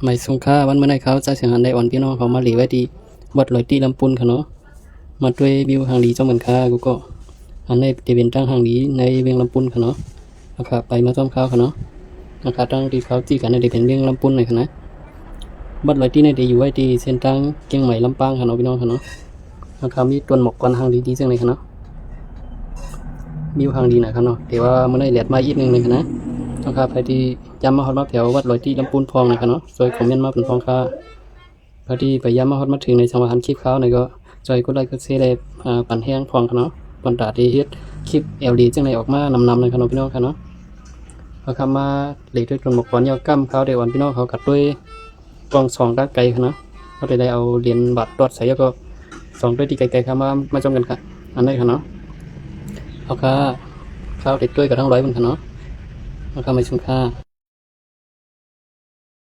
ไม่สงค่าวันเมื่อไหร่เขาจะเสียงหันได้อ่อนพี่น้องเขามาหลีไว้ที่วัดลอยตีลำปุนค่ะเนาะมาด้วยวิวหางหลีจ้องเหมือนค่ากูก็อันในเตเป็นตั้งหางหลีในเวียงลำปุนค่ะเนาะนะครับไปมาจ้อมเขาค่ะเนาะนะครับตั้งที่เขาที่กันในเดเป็นเวียงลำปุนหน่อยค่ะนะวัดลอยตีในเดอยู่ไว้ที่เส้นตั้งเกียงใหม่ลำปางค่ะเนาะพี่น้องค่ะเนาะนะครับมีต้นหมอกกอนหางหลีดีจังเลยค่ะเนาะวิวหางหลีนะครับเนาะแต่ว่าเมื่อไหร่แหลดมาอีกนึงเลยค่ะนะนะครับไปที่จำมาฮอดมาแถววัดลอยตีลำปุนพองนะครับเนาะซอยของเมียนมาเป็นพองค่ะพอดีไปย้ำมาฮอดมาถึงในจังหวัดหันคลิปเขาเนี่ยก็จอยก็ได้ก็เสียได้ปั่นแห้งพองค่ะเนาะปั่นตาดีเฮ็ดคลิปเอลดีจังไรออกมานำเลยค่ะเนาะพี่น้องค่ะเนาะเอาคำมาเหล็กด้วยกลมบอกก่อนยาวกั้มเขาเดี๋ยววันพี่น้องเขากัดด้วยกองสองด้านไกลค่ะเนาะเขาได้เอาเหรียญบาทตอดใส่แล้วก็สองด้วยที่ไกลๆค่ะมาจมกันค่ะอันนี้ค่ะเนาะเอาค่ะข้าวเด็ดด้วยกับทั้งร้อยมันค่ะเนาะเอาค่ะมาชมค่ะ